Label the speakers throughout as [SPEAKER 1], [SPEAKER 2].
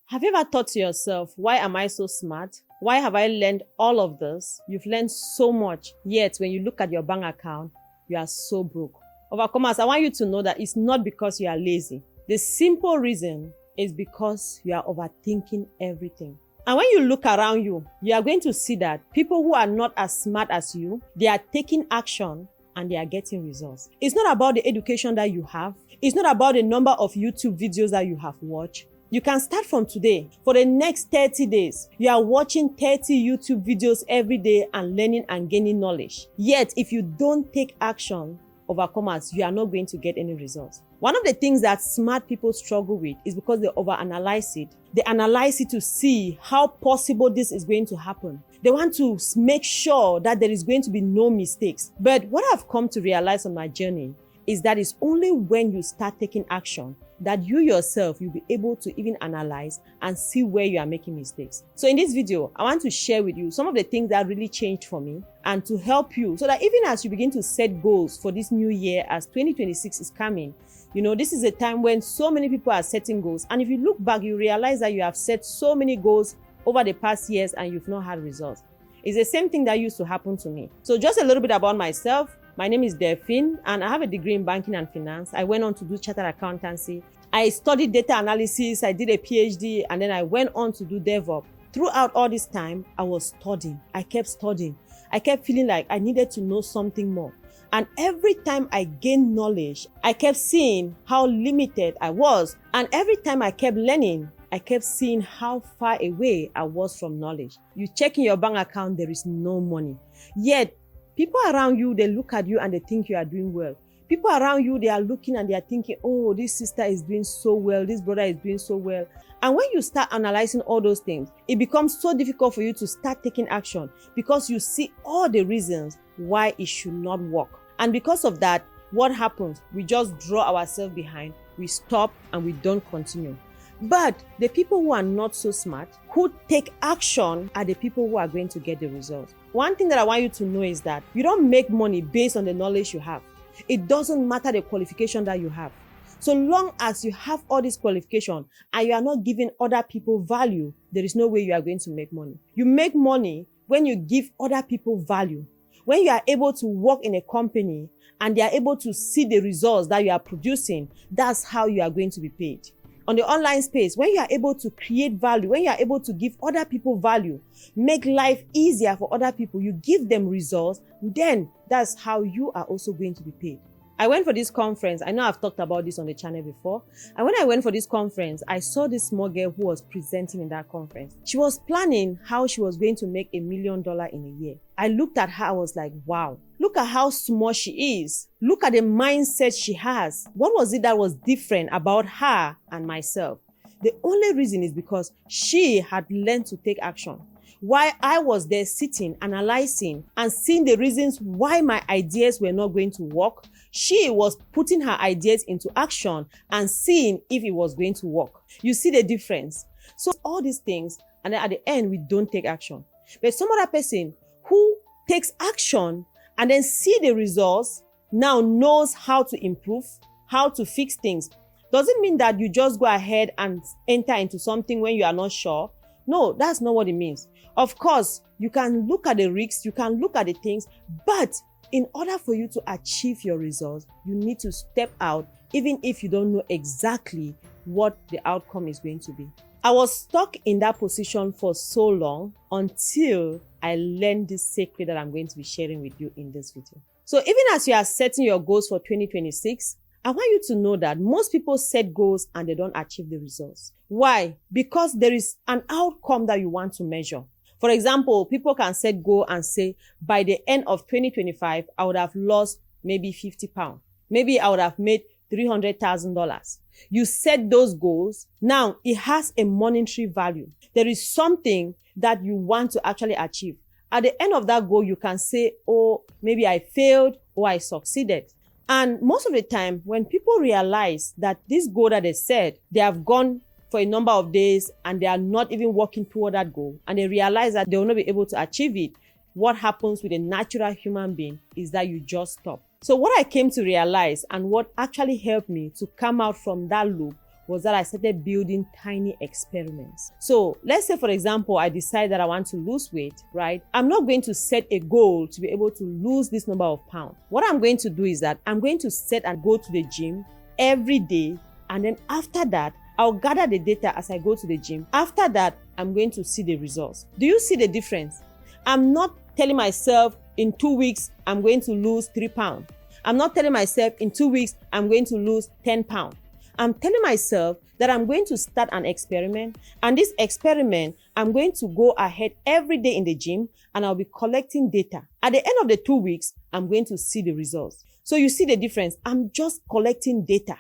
[SPEAKER 1] Have you ever thought to yourself, why am I so smart? Why have I learned all of this? You've learned so much, yet when you look at your bank account, you are so broke. Overcomers, I want you to know that it's not because you are lazy. The simple reason is because you are overthinking everything. And when you look around you, you are going to see that people who are not as smart as you, they are taking action and they are getting results. It's not about the education that you have. It's not about the number of YouTube videos that you have watched. You can start from today. For the next 30 days, you are watching 30 YouTube videos every day and learning and gaining knowledge. Yet, if you don't take action, overcomers, you are not going to get any results. One of the things that smart people struggle with is because they overanalyze it. They analyze it to see how possible this is going to happen. They want to make sure that there is going to be no mistakes. But what I've come to realize on my journey is that it's only when you start taking action that you yourself, you'll be able to even analyze and see where you are making mistakes. So in this video, I want to share with you some of the things that really changed for me and to help you so that even as you begin to set goals for this new year, as 2026 is coming, you know, this is a time when so many people are setting goals. And if you look back, you realize that you have set so many goals over the past years and you've not had results. It's the same thing that used to happen to me. So just a little bit about myself. My name is Delphine and I have a degree in banking and finance. I went on to do chartered accountancy. I studied data analysis. I did a PhD and then I went on to do DevOps. Throughout all this time, I was studying. I kept studying. I kept feeling like I needed to know something more. And every time I gained knowledge, I kept seeing how limited I was. And every time I kept learning, I kept seeing how far away I was from knowledge. You check in your bank account, there is no money. Yet, people around you, they look at you and they think you are doing well. People around you, they are looking and they are thinking, oh, this sister is doing so well. This brother is doing so well. And when you start analyzing all those things, it becomes so difficult for you to start taking action because you see all the reasons why it should not work. And because of that, what happens? We just draw ourselves behind, we stop and we don't continue. But the people who are not so smart, who take action, are the people who are going to get the results. One thing that I want you to know is that you don't make money based on the knowledge you have. It doesn't matter the qualification that you have. So long as you have all this qualification and you are not giving other people value, there is no way you are going to make money. You make money when you give other people value. When you are able to work in a company and they are able to see the results that you are producing, that's how you are going to be paid. On the online space, when you are able to create value, when you are able to give other people value, make life easier for other people, you give them results, then that's how you are also going to be paid. I went for this conference. I know I've talked about this on the channel before. And when I went for this conference, I saw this small girl who was presenting in that conference. She was planning how she was going to make $1 million in a year. I looked at her, I was like, wow, look at how small she is. Look at the mindset she has. What was it that was different about her and myself? The only reason is because she had learned to take action. While I was there sitting, analyzing, and seeing the reasons why my ideas were not going to work, she was putting her ideas into action and seeing if it was going to work. You see the difference? So all these things, and then at the end, we don't take action. But some other person who takes action and then see the results, now knows how to improve, how to fix things. Doesn't mean that you just go ahead and enter into something when you are not sure. No, that's not what it means. Of course, you can look at the risks, you can look at the things, but in order for you to achieve your results, you need to step out, even if you don't know exactly what the outcome is going to be. I was stuck in that position for so long until I learned this secret that I'm going to be sharing with you in this video. So even as you are setting your goals for 2026, I want you to know that most people set goals and they don't achieve the results. Why? Because there is an outcome that you want to measure. For example, people can set goal and say, by the end of 2025, I would have lost maybe 50 pounds. Maybe I would have made $300,000. You set those goals. Now, it has a monetary value. There is something that you want to actually achieve. At the end of that goal, you can say, oh, maybe I failed or I succeeded. And most of the time, when people realize that this goal that they set, they have gone for a number of days and they are not even working toward that goal, and they realize that they will not be able to achieve it, what happens with a natural human being is that you just stop. So what I came to realize and what actually helped me to come out from that loop was that I started building tiny experiments. So let's say, for example, I decide that I want to lose weight, right? I'm not going to set a goal to be able to lose this number of pounds. What I'm going to do is that I'm going to set and go to the gym every day. And then after that, I'll gather the data as I go to the gym. After that, I'm going to see the results. Do you see the difference? I'm not telling myself in 2 weeks, I'm going to lose 3 pounds. I'm not telling myself in 2 weeks, I'm going to lose 10 pounds. I'm telling myself that I'm going to start an experiment, and this experiment, I'm going to go ahead every day in the gym and I'll be collecting data. At the end of the 2 weeks, I'm going to see the results. So you see the difference. I'm just collecting data.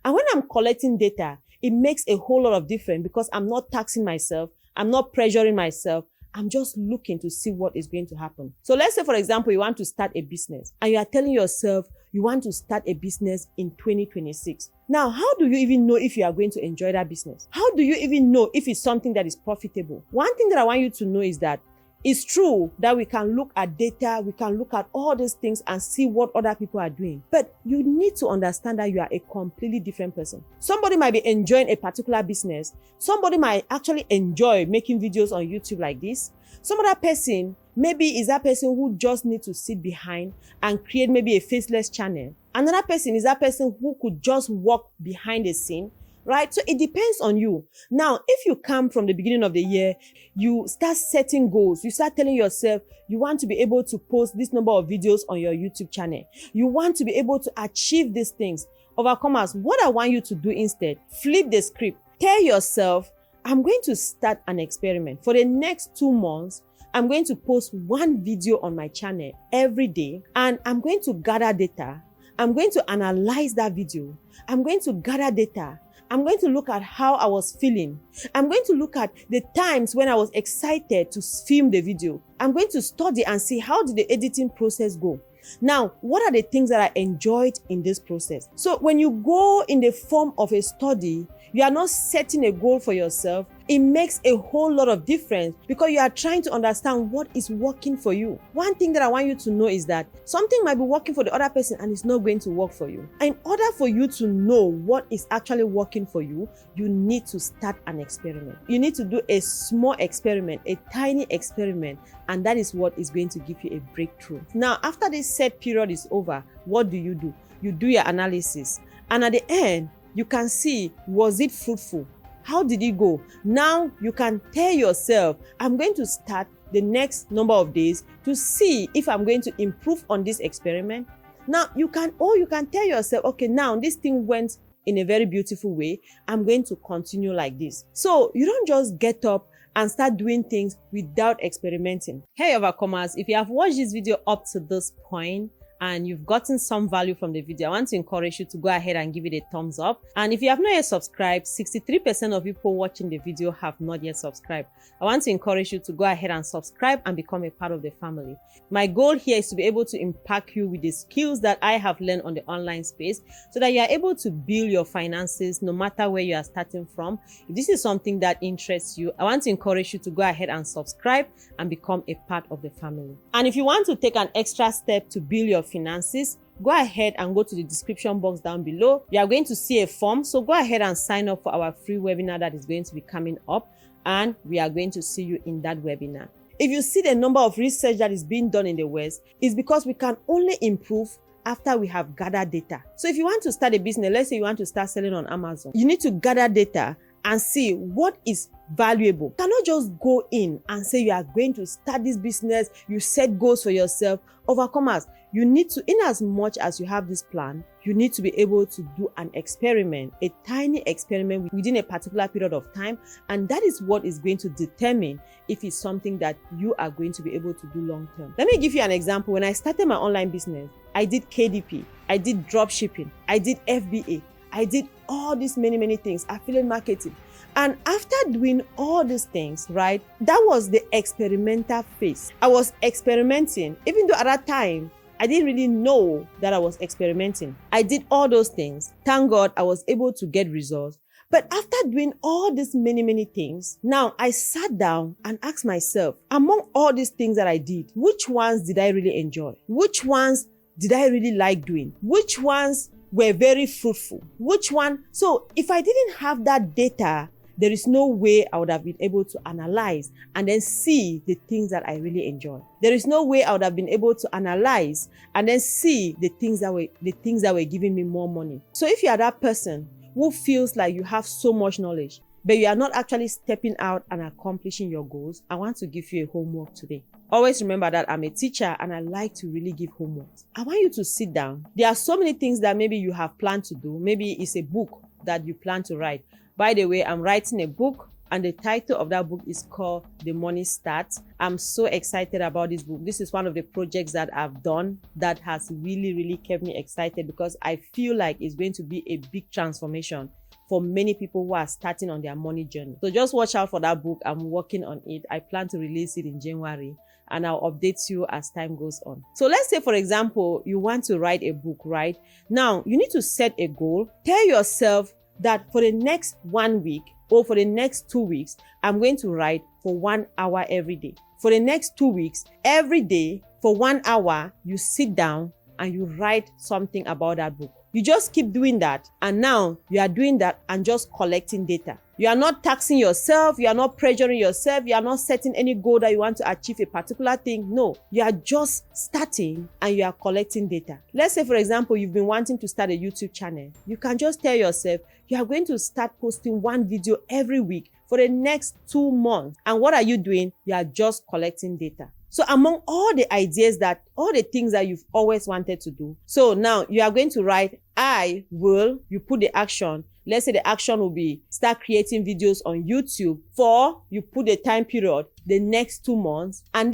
[SPEAKER 1] And when I'm collecting data, it makes a whole lot of difference because I'm not taxing myself. I'm not pressuring myself. I'm just looking to see what is going to happen. So let's say, for example, you want to start a business and you are telling yourself you want to start a business in 2026. Now, how do you even know if you are going to enjoy that business? How do you even know if it's something that is profitable? One thing that I want you to know is that it's true that we can look at data, we can look at all these things and see what other people are doing. But you need to understand that you are a completely different person. Somebody might be enjoying a particular business. Somebody might actually enjoy making videos on YouTube like this. Some other person maybe is that person who just needs to sit behind and create maybe a faceless channel. Another person is that person who could just walk behind the scene. Right? So it depends on you. Now, if you come from the beginning of the year, you start setting goals. You start telling yourself you want to be able to post this number of videos on your YouTube channel. You want to be able to achieve these things. Overcomers, what I want you to do instead, flip the script. Tell yourself, I'm going to start an experiment. For the next 2 months, I'm going to post 1 video on my channel every day, and I'm going to gather data. I'm going to analyze that video. I'm going to gather data. I'm going to look at how I was feeling. I'm going to look at the times when I was excited to film the video. I'm going to study and see how did the editing process go. Now, what are the things that I enjoyed in this process? So when you go in the form of a study, you are not setting a goal for yourself. It makes a whole lot of difference because you are trying to understand what is working for you. One thing that I want you to know is that something might be working for the other person and it's not going to work for you. In order for you to know what is actually working for you, you need to start an experiment. You need to do a small experiment, a tiny experiment, and that is what is going to give you a breakthrough. Now, after this set period is over, what do? You do your analysis. And at the end, you can see, was it fruitful? How did it go? Now you can tell yourself, I'm going to start the next number of days to see if I'm going to improve on this experiment. Now you can tell yourself, okay, now this thing went in a very beautiful way. I'm going to continue like this. So you don't just get up and start doing things without experimenting. Hey Overcomers, if you have watched this video up to this point, and you've gotten some value from the video, I want to encourage you to go ahead and give it a thumbs up. And if you have not yet subscribed, 63% of people watching the video have not yet subscribed. I want to encourage you to go ahead and subscribe and become a part of the family. My goal here is to be able to impact you with the skills that I have learned on the online space so that you are able to build your finances no matter where you are starting from. If this is something that interests you, I want to encourage you to go ahead and subscribe and become a part of the family. And if you want to take an extra step to build your finances, go ahead and go to the description box down below. You are going to see a form, so go ahead and sign up for our free webinar that is going to be coming up, and we are going to see you in that webinar. If you see the number of research that is being done in the West, it's because we can only improve after we have gathered data. So if you want to start a business, let's say you want to start selling on Amazon, you need to gather data and see what is valuable. You cannot just go in and say you are going to start this business, you set goals for yourself. Overcomers, you need to, in as much as you have this plan, you need to be able to do an experiment, a tiny experiment within a particular period of time, and that is what is going to determine if it's something that you are going to be able to do long term. Let me give you an example. When I started my online business, I did KDP, I did drop shipping, I did FBA, I did all these many things, affiliate marketing. And after doing all these things, right, that was the experimental phase. I was experimenting, even though at that time, I didn't really know that I was experimenting. I did all those things. Thank God I was able to get results. But after doing all these many things, now I sat down and asked myself, among all these things that I did, which ones did I really enjoy? Which ones did I really like doing? Which ones were very fruitful? Which one? So if I didn't have that data, there is no way I would have been able to analyze and then see the things that I really enjoy. There is no way I would have been able to analyze and then see the things that were giving me more money. So if you are that person who feels like you have so much knowledge, but you are not actually stepping out and accomplishing your goals, I want to give you a homework today. Always remember that I'm a teacher and I like to really give homework. I want you to sit down. There are so many things that maybe you have planned to do. Maybe it's a book that you plan to write. By the way, I'm writing a book and the title of that book is called The Money Starts. I'm so excited about this book. This is one of the projects that I've done that has really kept me excited because I feel like it's going to be a big transformation for many people who are starting on their money journey. So just watch out for that book. I'm working on it. I plan to release it in January and I'll update you as time goes on. So let's say, for example, you want to write a book, right? Now, you need to set a goal. Tell yourself that for the next 1 week or for the next 2 weeks, I'm going to write for 1 hour every day. For the next 2 weeks, every day for 1 hour, you sit down and you write something about that book. You just keep doing that. And now you are doing that and just collecting data. You are not taxing yourself. You are not pressuring yourself. You are not setting any goal that you want to achieve a particular thing. No, you are just starting and you are collecting data. Let's say, for example, you've been wanting to start a YouTube channel. You can just tell yourself you are going to start posting 1 video every week for the next 2 months. And what are you doing? You are just collecting data. So among all the ideas all the things that you've always wanted to do. So now you are going to write, I will, you put the action. Let's say the action will be start creating videos on YouTube for, you put the time period, the next 2 months, and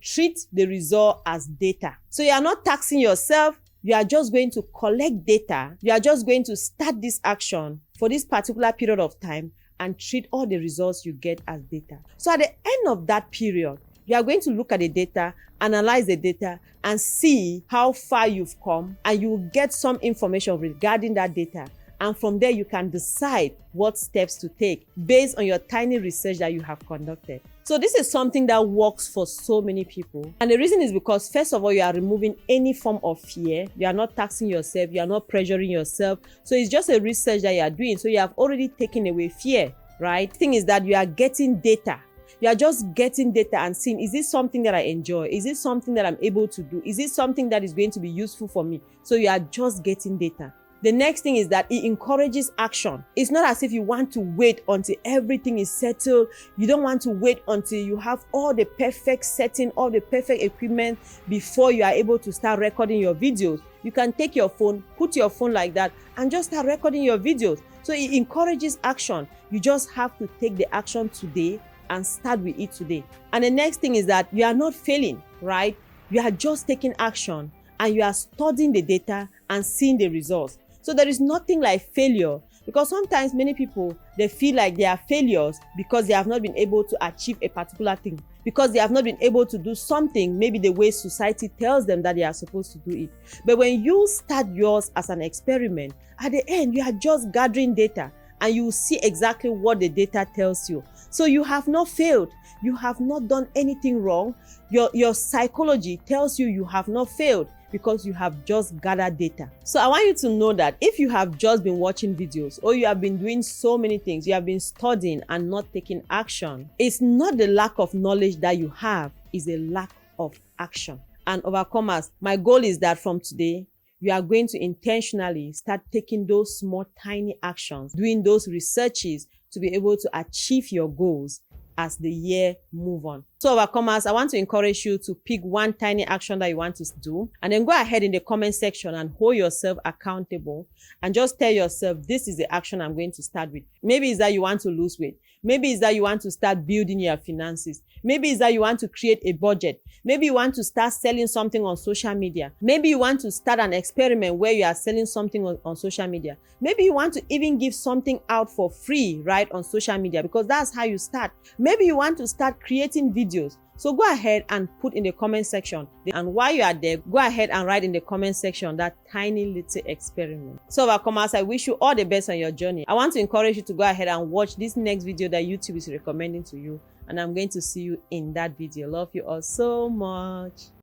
[SPEAKER 1] treat the result as data. So you are not taxing yourself. You are just going to collect data. You are just going to start this action for this particular period of time and treat all the results you get as data. So at the end of that period, you are going to look at the data, analyze the data, and see how far you've come, and you will get some information regarding that data. And from there, you can decide what steps to take based on your tiny research that you have conducted. So this is something that works for so many people. And the reason is because, first of all, you are removing any form of fear. You are not taxing yourself. You are not pressuring yourself. So it's just a research that you are doing. So you have already taken away fear, right? The thing is that you are getting data. You are just getting data and seeing, is this something that I enjoy? Is it something that I'm able to do? Is it something that is going to be useful for me? So you are just getting data. The next thing is that it encourages action. It's not as if you want to wait until everything is settled. You don't want to wait until you have all the perfect setting, all the perfect equipment before you are able to start recording your videos. You can take your phone, put your phone like that, and just start recording your videos. So it encourages action. You just have to take the action today and start with it today. And the next thing is that you are not failing, right? You are just taking action and you are studying the data and seeing the results. So there is nothing like failure, because sometimes many people, they feel like they are failures because they have not been able to achieve a particular thing, because they have not been able to do something maybe the way society tells them that they are supposed to do it. But when you start yours as an experiment, at the end, you are just gathering data and you will see exactly what the data tells you. So you have not failed. You have not done anything wrong. Your psychology tells you you have not failed because you have just gathered data. So I want you to know that if you have just been watching videos or you have been doing so many things, you have been studying and not taking action, it's not the lack of knowledge that you have, it's a lack of action. And overcomers, my goal is that from today, you are going to intentionally start taking those small, tiny actions, doing those researches to be able to achieve your goals as the year move on. So overcomers, I want to encourage you to pick one tiny action that you want to do, and then go ahead in the comment section and hold yourself accountable and just tell yourself, this is the action I'm going to start with. Maybe it's that you want to lose weight. Maybe it's that you want to start building your finances. Maybe it's that you want to create a budget. Maybe you want to start selling something on social media. Maybe you want to start an experiment where you are selling something on social media. Maybe you want to even give something out for free, right, on social media, because that's how you start. Maybe you want to start creating videos. So go ahead and put in the comment section. And while you are there, go ahead and write in the comment section that tiny little experiment. So overcomers, I wish you all the best on your journey. I want to encourage you to go ahead and watch this next video that YouTube is recommending to you. And I'm going to see you in that video. Love you all so much.